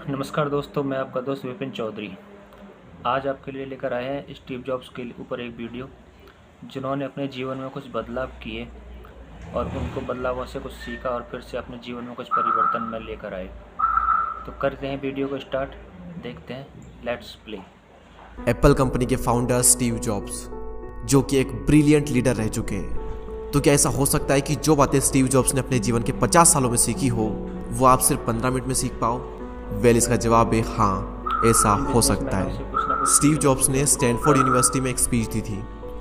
नमस्कार दोस्तों, मैं आपका दोस्त विपिन चौधरी। आज आपके लिए लेकर आए हैं स्टीव जॉब्स के ऊपर एक वीडियो, जिन्होंने अपने जीवन में कुछ बदलाव किए और उनको बदलावों से कुछ सीखा और फिर से अपने जीवन में कुछ परिवर्तन में लेकर आए। तो करते हैं वीडियो को स्टार्ट, देखते हैं, लेट्स प्ले। एप्पल कंपनी के फाउंडर स्टीव जॉब्स, जो कि एक ब्रिलियंट लीडर रह चुके हैं। तो क्या ऐसा हो सकता है कि जो बातें स्टीव जॉब्स ने अपने जीवन के 50 सालों में सीखी हो, वो आप सिर्फ 15 मिनट में सीख पाओ? वेल, इसका जवाब है हाँ, ऐसा हो सकता है। स्टीव जॉब्स ने स्टैनफोर्ड यूनिवर्सिटी में एक स्पीच दी थी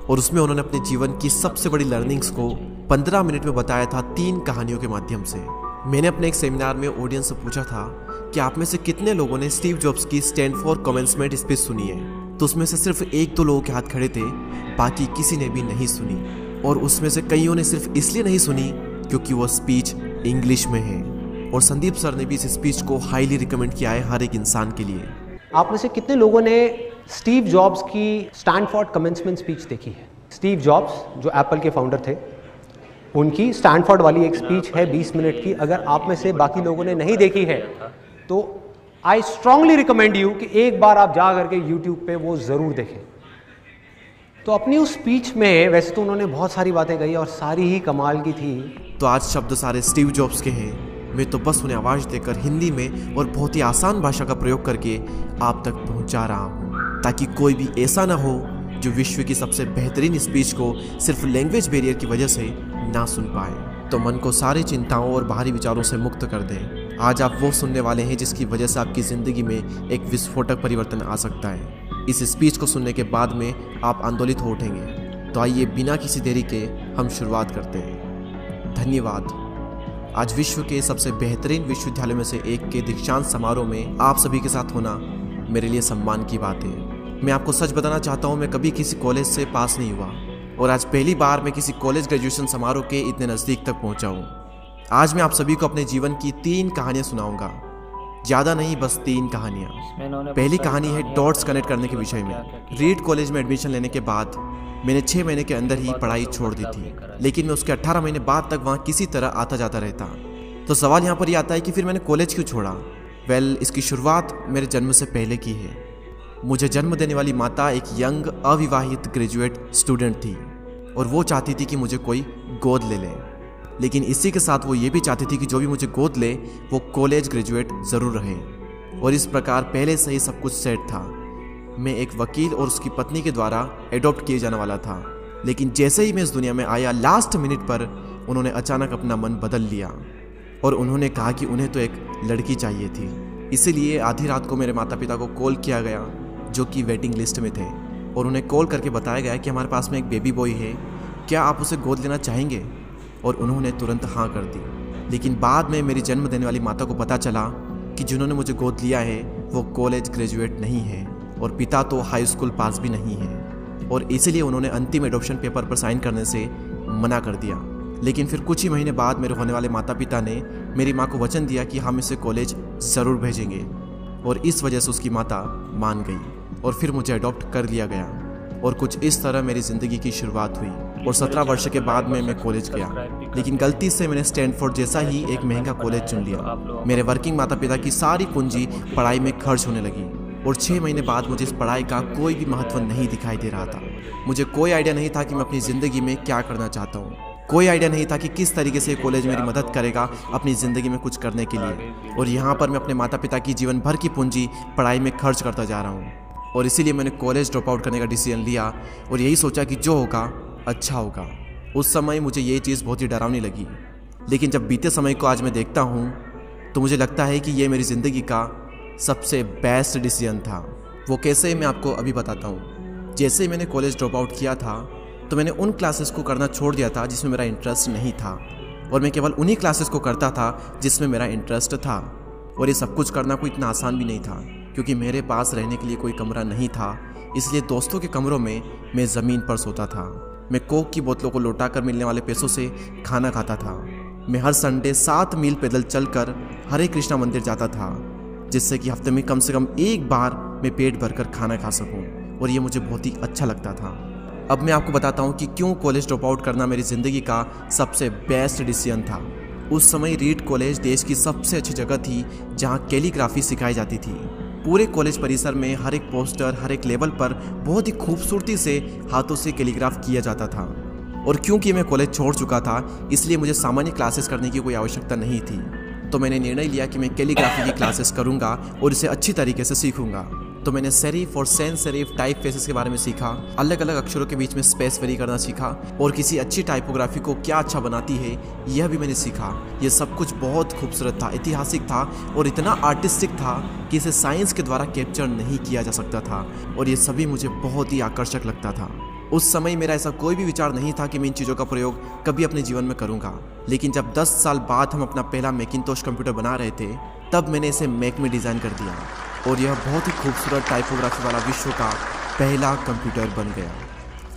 और उसमें उन्होंने अपने जीवन की सबसे बड़ी लर्निंग्स को 15 मिनट में बताया था 3 कहानियों के माध्यम से। मैंने अपने एक सेमिनार में ऑडियंस से पूछा था कि आप में से कितने लोगों ने स्टीव जॉब्स की स्टैनफोर्ड कमेंसमेंट स्पीच सुनी है। तो उसमें से सिर्फ 1-2 लोगों के हाथ खड़े थे, बाकी किसी ने भी नहीं सुनी। और उसमें से कईयों ने सिर्फ इसलिए नहीं सुनी क्योंकि वो स्पीच इंग्लिश में है। और संदीप सर ने भी इस स्पीच को हाईली रिकमेंड किया है हर एक इंसान के लिए। आप में से कितने लोगों ने स्टीव जॉब्स की स्टैनफोर्ड कमेंसमेंट स्पीच देखी है? स्टीव जॉब्स जो एप्पल के फाउंडर थे, उनकी स्टैनफोर्ड वाली एक स्पीच है 20 मिनट की। अगर आप में से बाकी लोगों ने नहीं देखी है तो आई स्ट्रांगली रिकमेंड यू कि एक बार आप जा करके यूट्यूब पे वो ज़रूर देखें। तो अपनी उस स्पीच में वैसे तो उन्होंने बहुत सारी बातें कही और सारी ही कमाल की थी। तो आज शब्द सारे स्टीव जॉब्स के हैं। मैं तो बस उन्हें आवाज़ देकर हिंदी में और बहुत ही आसान भाषा का प्रयोग करके आप तक पहुंचा रहा हूं, ताकि कोई भी ऐसा ना हो जो विश्व की सबसे बेहतरीन स्पीच को सिर्फ लैंग्वेज बैरियर की वजह से ना सुन पाए। तो मन को सारी चिंताओं और बाहरी विचारों से मुक्त कर दें। आज आप वो सुनने वाले हैं जिसकी वजह से आपकी ज़िंदगी में एक विस्फोटक परिवर्तन आ सकता है। इस स्पीच को सुनने के बाद में आप आंदोलित हो उठेंगे। तो आइए बिना किसी देरी के हम शुरुआत करते हैं। धन्यवाद। आज विश्व के सबसे बेहतरीन विश्वविद्यालय में से एक के दीक्षांत समारोह में आप सभी के साथ होना मेरे लिए सम्मान की बात है। मैं आपको सच बताना चाहता हूँ, मैं कभी किसी कॉलेज से पास नहीं हुआ और आज पहली बार मैं किसी कॉलेज ग्रेजुएशन समारोह के इतने नज़दीक तक पहुँचा हूँ। आज मैं आप सभी को अपने जीवन की 3 कहानियाँ सुनाऊँगा, ज़्यादा नहीं, बस 3 कहानियाँ। पहली कहानी है डॉट्स कनेक्ट करने के विषय में। रीड कॉलेज में एडमिशन लेने के बाद मैंने 6 महीने के अंदर ही पढ़ाई छोड़ दी थी, लेकिन मैं उसके 18 महीने बाद तक वहाँ किसी तरह आता जाता रहता। तो सवाल यहाँ पर ये आता है कि फिर मैंने कॉलेज क्यों छोड़ा? वेल, इसकी शुरुआत मेरे जन्म से पहले की है। मुझे जन्म देने वाली माता एक यंग अविवाहित ग्रेजुएट स्टूडेंट थी और वो चाहती थी कि मुझे कोई गोद ले ले, लेकिन इसी के साथ वो ये भी चाहती थी कि जो भी मुझे गोद ले वो कॉलेज ग्रेजुएट ज़रूर रहे। और इस प्रकार पहले से ही सब कुछ सेट था। मैं एक वकील और उसकी पत्नी के द्वारा एडॉप्ट किए जाने वाला था, लेकिन जैसे ही मैं इस दुनिया में आया, लास्ट मिनट पर उन्होंने अचानक अपना मन बदल लिया और उन्होंने कहा कि उन्हें तो एक लड़की चाहिए थी। इसीलिए आधी रात को मेरे माता पिता को कॉल किया गया, जो कि वेटिंग लिस्ट में थे, और उन्हें कॉल करके बताया गया कि हमारे पास में एक बेबी बॉय है, क्या आप उसे गोद लेना चाहेंगे? और उन्होंने तुरंत हाँ कर दी। लेकिन बाद में मेरी जन्म देने वाली माता को पता चला कि जिन्होंने मुझे गोद लिया है वो कॉलेज ग्रेजुएट नहीं है और पिता तो हाई स्कूल पास भी नहीं है, और इसीलिए उन्होंने अंतिम एडॉप्शन पेपर पर साइन करने से मना कर दिया। लेकिन फिर कुछ ही महीने बाद मेरे होने वाले माता पिता ने मेरी माँ को वचन दिया कि हम इसे कॉलेज ज़रूर भेजेंगे, और इस वजह से उसकी माता मान गई और फिर मुझे अडॉप्ट कर लिया गया। और कुछ इस तरह मेरी ज़िंदगी की शुरुआत हुई। और 17 वर्ष के बाद में मैं कॉलेज गया, लेकिन गलती से मैंने स्टैनफोर्ड जैसा ही एक महंगा कॉलेज चुन लिया। मेरे वर्किंग माता पिता की सारी पूंजी पढ़ाई में खर्च होने लगी और 6 महीने बाद मुझे इस पढ़ाई का कोई भी महत्व नहीं दिखाई दे रहा था। मुझे कोई आइडिया नहीं था कि मैं अपनी ज़िंदगी में क्या करना चाहता हूँ। कोई आइडिया नहीं था कि किस तरीके से कॉलेज मेरी मदद करेगा अपनी ज़िंदगी में कुछ करने के लिए। और यहाँ पर मैं अपने माता पिता की जीवन भर की पूंजी पढ़ाई में खर्च करता जा रहा हूँ। और इसीलिए मैंने कॉलेज ड्रॉप आउट करने का डिसीजन लिया और यही सोचा कि जो होगा अच्छा होगा। उस समय मुझे ये चीज़ बहुत ही डरावनी लगी, लेकिन जब बीते समय को आज मैं देखता हूँ तो मुझे लगता है कि ये मेरी ज़िंदगी का सबसे बेस्ट डिसीजन था। वो कैसे, मैं आपको अभी बताता हूँ। जैसे ही मैंने कॉलेज ड्रॉप आउट किया था तो मैंने उन क्लासेस को करना छोड़ दिया था जिसमें मेरा इंटरेस्ट नहीं था, और मैं केवल उन्हीं क्लासेस को करता था जिसमें मेरा इंटरेस्ट था। और ये सब कुछ करना कोई इतना आसान भी नहीं था, क्योंकि मेरे पास रहने के लिए कोई कमरा नहीं था। इसलिए दोस्तों के कमरों में मैं ज़मीन पर सोता था। मैं कोक की बोतलों को लौटा कर मिलने वाले पैसों से खाना खाता था। मैं हर संडे 7 मील पैदल चलकर हरे कृष्णा मंदिर जाता था, जिससे कि हफ्ते में कम से कम एक बार मैं पेट भरकर खाना खा सकूं, और ये मुझे बहुत ही अच्छा लगता था। अब मैं आपको बताता हूँ कि क्यों कॉलेज ड्रॉप आउट करना मेरी ज़िंदगी का सबसे बेस्ट डिसीजन था। उस समय रीड कॉलेज देश की सबसे अच्छी जगह थी जहाँ कैलीग्राफी सिखाई जाती थी। पूरे कॉलेज परिसर में हर एक पोस्टर, हर एक लेवल पर बहुत ही खूबसूरती से हाथों से कैलीग्राफ किया जाता था। और क्योंकि मैं कॉलेज छोड़ चुका था, इसलिए मुझे सामान्य क्लासेस करने की कोई आवश्यकता नहीं थी। तो मैंने निर्णय लिया कि मैं कैलीग्राफी की क्लासेस करूंगा और इसे अच्छी तरीके से सीखूंगा। तो मैंने सेरिफ और सैंस सेरिफ टाइप फेसेस के बारे में सीखा, अलग अलग अक्षरों के बीच में स्पेस वेरी करना सीखा, और किसी अच्छी टाइपोग्राफी को क्या अच्छा बनाती है यह भी मैंने सीखा। यह सब कुछ बहुत खूबसूरत था, ऐतिहासिक था और इतना आर्टिस्टिक था कि इसे साइंस के द्वारा कैप्चर नहीं किया जा सकता था, और ये सभी मुझे बहुत ही आकर्षक लगता था। उस समय मेरा ऐसा कोई भी विचार नहीं था कि मैं इन चीज़ों का प्रयोग कभी अपने जीवन में करूंगा। लेकिन जब 10 साल बाद हम अपना पहला मैकिंटोश कंप्यूटर बना रहे थे, तब मैंने इसे मैक में डिज़ाइन कर दिया और यह बहुत ही खूबसूरत टाइपोग्राफी वाला विश्व का पहला कंप्यूटर बन गया।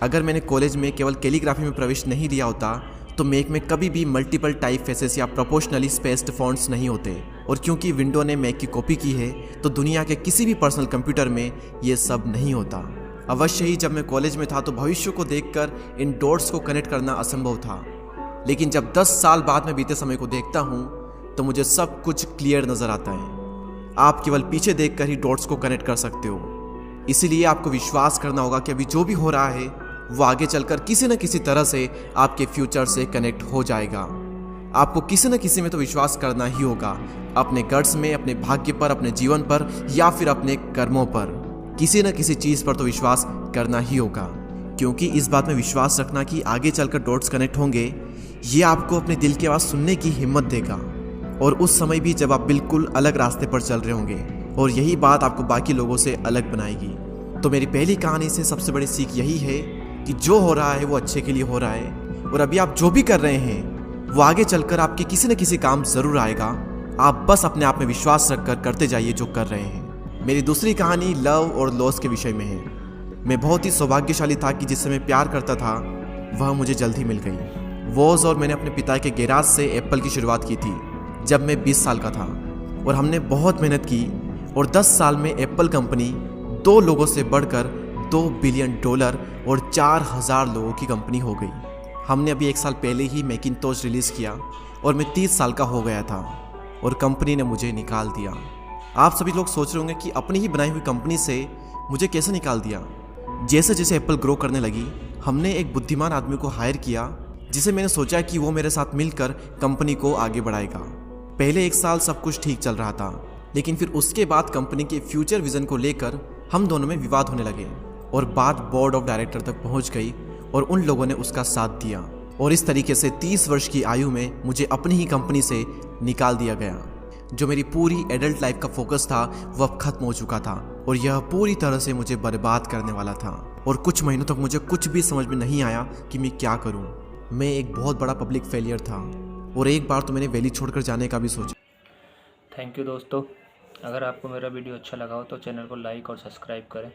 अगर मैंने कॉलेज में केवल कैलीग्राफी में प्रवेश नहीं लिया होता तो मैक में कभी भी मल्टीपल टाइप फेसेस या प्रोपोर्शनली स्पेस्ड फॉन्ट्स नहीं होते। और क्योंकि विंडो ने मैक की कॉपी की है, तो दुनिया के किसी भी पर्सनल कंप्यूटर में ये सब नहीं होता। अवश्य ही जब मैं कॉलेज में था तो भविष्य को देखकर इन डॉट्स को कनेक्ट करना असंभव था। लेकिन जब 10 साल बाद में बीते समय को देखता हूँ तो मुझे सब कुछ क्लियर नज़र आता है। आप केवल पीछे देखकर ही डॉट्स को कनेक्ट कर सकते हो। इसीलिए आपको विश्वास करना होगा कि अभी जो भी हो रहा है वो आगे चलकर किसी न किसी तरह से आपके फ्यूचर से कनेक्ट हो जाएगा। आपको किसी न किसी में तो विश्वास करना ही होगा, अपने गट्स में, अपने भाग्य पर, अपने जीवन पर या फिर अपने कर्मों पर। किसी न किसी चीज़ पर तो विश्वास करना ही होगा, क्योंकि इस बात में विश्वास रखना कि आगे चलकर डॉट्स कनेक्ट होंगे, ये आपको अपने दिल की आवाज़ सुनने की हिम्मत देगा। और उस समय भी जब आप बिल्कुल अलग रास्ते पर चल रहे होंगे, और यही बात आपको बाकी लोगों से अलग बनाएगी। तो मेरी पहली कहानी से सबसे बड़ी सीख यही है कि जो हो रहा है वो अच्छे के लिए हो रहा है, और अभी आप जो भी कर रहे हैं वो आगे चलकर आपके किसी न किसी काम ज़रूर आएगा। आप बस अपने आप में विश्वास रखकर करते जाइए जो कर रहे हैं। मेरी दूसरी कहानी लव और लॉस के विषय में है। मैं बहुत ही सौभाग्यशाली था कि जिससे मैं प्यार करता था वह मुझे जल्द ही मिल गई। वॉज और मैंने अपने पिता के गैराज से एप्पल की शुरुआत की थी जब मैं 20 साल का था, और हमने बहुत मेहनत की और 10 साल में एप्पल कंपनी 2 लोगों से बढ़कर $2 बिलियन और 4000 लोगों की कंपनी हो गई। हमने अभी 1 साल पहले ही मैकिंटोश रिलीज़ किया और मैं 30 साल का हो गया था और कंपनी ने मुझे निकाल दिया। आप सभी लोग सोच रहे होंगे कि अपनी ही बनाई हुई कंपनी से मुझे कैसे निकाल दिया। जैसे जैसे एप्पल ग्रो करने लगी, हमने एक बुद्धिमान आदमी को हायर किया जिसे मैंने सोचा कि वो मेरे साथ मिलकर कंपनी को आगे बढ़ाएगा। पहले 1 साल सब कुछ ठीक चल रहा था, लेकिन फिर उसके बाद कंपनी के फ्यूचर विजन को लेकर हम दोनों में विवाद होने लगे और बात बोर्ड ऑफ डायरेक्टर तक पहुंच गई और उन लोगों ने उसका साथ दिया, और इस तरीके से 30 वर्ष की आयु में मुझे अपनी ही कंपनी से निकाल दिया गया। जो मेरी पूरी एडल्ट लाइफ का फोकस था वो अब खत्म हो चुका था और यह पूरी तरह से मुझे बर्बाद करने वाला था। और कुछ महीनों तक मुझे कुछ भी समझ में नहीं आया कि मैं क्या करूं। मैं एक बहुत बड़ा पब्लिक फेलियर था और एक बार तो मैंने वैली छोड़कर जाने का भी सोचा। थैंक यू दोस्तों। अगर आपको मेरा वीडियो अच्छा लगा हो तो चैनल को लाइक और सब्सक्राइब करें।